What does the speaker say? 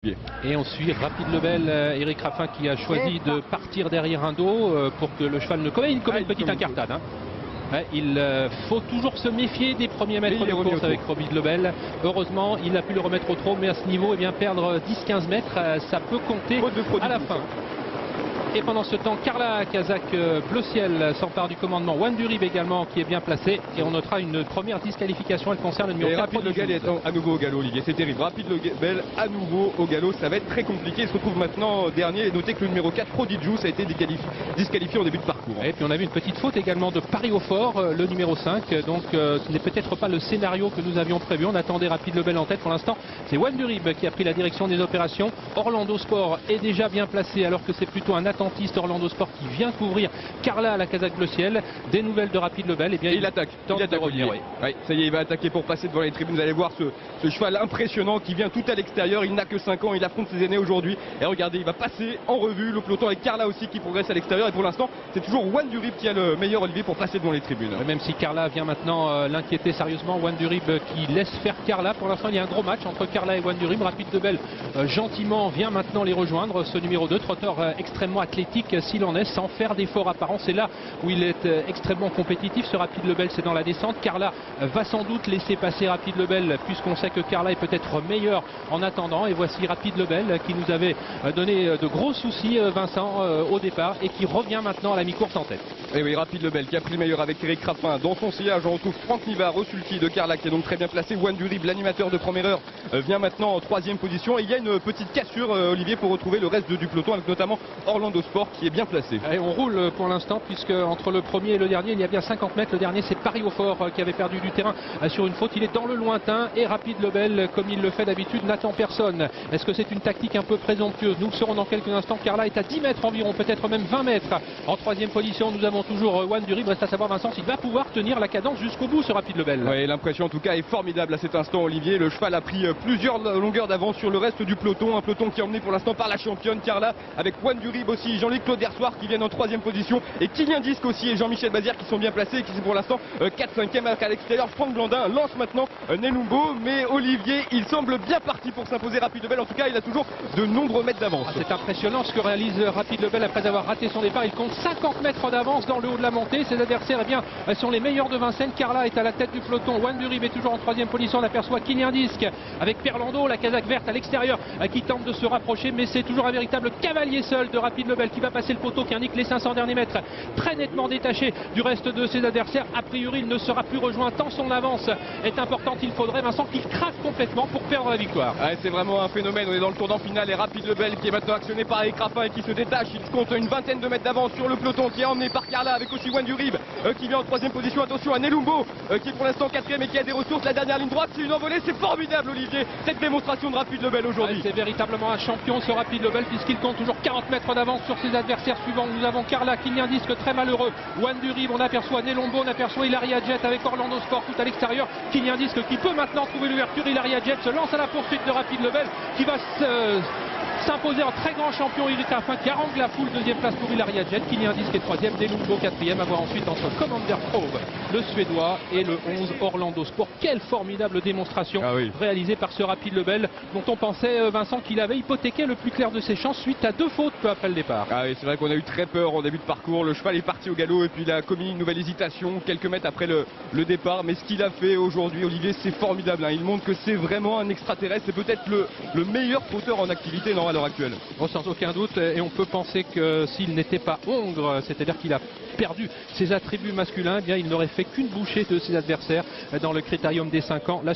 Et on suit Rapide Lebel, Eric Raffin qui a choisi de partir derrière un dos pour que le cheval ne commette une petite incartade. Il faut toujours se méfier des premiers mètres de course avec Rapide Lebel. Heureusement, il a pu le remettre au trot, mais à ce niveau, perdre 10-15 mètres, ça peut compter à la fin. Et pendant ce temps, Carla Kazak Bleu Ciel s'empare du commandement. Juan Durib également qui est bien placé. Et on notera une première disqualification. Elle concerne le numéro 4. Rapide Lebel est à nouveau au galop, Olivier. C'est terrible. Rapide Lebel à nouveau au galop. Ça va être très compliqué. Il se retrouve maintenant dernier. Et notez que le numéro 4, Prodigious, a été disqualifié en début de parcours. Et puis on a vu une petite faute également de Paris au fort, le numéro 5. Donc ce n'est peut-être pas le scénario que nous avions prévu. On attendait Rapide Lebel en tête. Pour l'instant, c'est Juan Durib qui a pris la direction des opérations. Orlando Sport est déjà bien placé alors que c'est plutôt un attentiste Orlando Sport qui vient couvrir Carla à la Kazakh Bleu Ciel. Des nouvelles de Rapide Lebel. Il attaque. Il attaque, revenir. Oui, ça y est, il va attaquer pour passer devant les tribunes. Vous allez voir ce cheval impressionnant qui vient tout à l'extérieur. Il n'a que 5 ans. Il affronte ses aînés aujourd'hui. Et regardez, il va passer en revue le peloton avec Carla aussi qui progresse à l'extérieur. Et pour l'instant, c'est toujours Juan Durib qui a le meilleur, Olivier, pour passer devant les tribunes. Même si Carla vient maintenant l'inquiéter sérieusement, Juan Durib qui laisse faire Carla. Pour l'instant, il y a un gros match entre Carla et Juan Durib. Rapide Lebel gentiment vient maintenant les rejoindre. Ce numéro 2, trotteur extrêmement athlétique s'il en est, sans faire d'effort apparent. C'est là où il est extrêmement compétitif. Ce Rapide Lebel, c'est dans la descente. Carla va sans doute laisser passer Rapide Lebel puisqu'on sait que Carla est peut-être meilleur en attendant. Et voici Rapide Lebel qui nous avait donné de gros soucis, Vincent, au départ et qui revient maintenant à la mi-course en tête. Et oui, Rapide Lebel qui a pris le meilleur avec Eric Raffin. Dans son sillage, on retrouve Franck Nivard au sulky de Carla qui est donc très bien placé. Juan Durib, l'animateur de première heure, vient maintenant en 3e position. Et il y a une petite cassure, Olivier, pour retrouver le reste du peloton avec notamment Orlando Sport qui est bien placé. Et on roule pour l'instant puisque entre le premier et le dernier, il y a bien 50 mètres. Le dernier, c'est Paris au fort qui avait perdu du terrain sur une faute. Il est dans le lointain et Rapide Lebel, comme il le fait d'habitude, n'attend personne. Est-ce que c'est une tactique un peu présomptueuse? Nous le saurons dans quelques instants. Carla est à 10 mètres environ, peut-être même 20 mètres. En 3e position, nous avons toujours Juan Durib. Reste à savoir, Vincent, s'il va pouvoir tenir la cadence jusqu'au bout, ce Rapide Lebel. Oui, l'impression en tout cas est formidable à cet instant, Olivier. Le cheval a pris plusieurs longueurs d'avance sur le reste du peloton. Un peloton qui est emmené pour l'instant par la championne Carla, avec Juan Durib aussi, Jean-Luc Claude-Hersoir qui viennent en 3e position, et Kylian Disque aussi et Jean-Michel Bazir qui sont bien placés et qui sont pour l'instant 4-5e à l'extérieur. Franck Blandin lance maintenant Nelumbo, mais Olivier, il semble bien parti pour s'imposer Rapide Lebel. En tout cas, il a toujours de nombreux mètres d'avance. C'est impressionnant ce que réalise Rapide Lebel après avoir raté son départ. Il compte 50 mètres d'avance dans le haut de la montée. Ses adversaires sont les meilleurs de Vincennes. Carla est à la tête du peloton. Juan Durib est toujours en 3e position. On aperçoit Kylian Disque avec Perlando, la casaque verte à l'extérieur, qui tente de se rapprocher, mais c'est toujours un véritable cavalier seul de Rapide Lebel qui va passer le poteau, qui indique les 500 derniers mètres, très nettement détaché du reste de ses adversaires. A priori, il ne sera plus rejoint tant son avance est importante. Il faudrait, Vincent, qu'il craque complètement pour perdre la victoire. C'est vraiment un phénomène. On est dans le tournant final et Rapide Lebel qui est maintenant actionné par Eric Raffin et qui se détache. Il compte une vingtaine de mètres d'avance sur le peloton qui est emmené par Carla, avec aussi Juan Durib qui vient en 3e position. Attention à Nelumbo qui est pour l'instant 4e et qui a des ressources. La dernière ligne droite, c'est une envolée. C'est formidable, Olivier, cette démonstration de Rapide Lebel aujourd'hui. C'est véritablement un champion, ce Rapide Lebel, puisqu'il compte toujours 40 mètres d'avance sur ses adversaires suivants. Nous avons Carla, Kylian Disque très malheureux, Juan Durib, on aperçoit Nelumbo, on aperçoit Hilaria Jet avec Orlando Sport tout à l'extérieur. Kylian Disque qui peut maintenant trouver l'ouverture. Hilaria Jet se lance à la poursuite de Rapide Lebel qui va s'imposer en très grand champion. Eric Raffin qui harangue la foule. 2e place pour Hilaria Jet. Kylian Disque est 3e. Nelumbo 4e. À voir ensuite entre Commander Probe, le Suédois, et le 11 Orlando Sport. Quelle formidable démonstration réalisée par ce Rapide Lebel dont on pensait, Vincent, qu'il avait hypothéqué le plus clair de ses chances suite à 2 fautes peu après le départ. C'est vrai qu'on a eu très peur en début de parcours. Le cheval est parti au galop et puis il a commis une nouvelle hésitation quelques mètres après le départ. Mais ce qu'il a fait aujourd'hui, Olivier, c'est formidable. Il montre que c'est vraiment un extraterrestre. C'est peut-être le meilleur trotteur en activité à l'heure actuelle. Sans aucun doute, et on peut penser que s'il n'était pas hongre, c'est-à-dire qu'il a perdu ses attributs masculins, il n'aurait fait qu'une bouchée de ses adversaires dans le critérium des 5 ans. Là,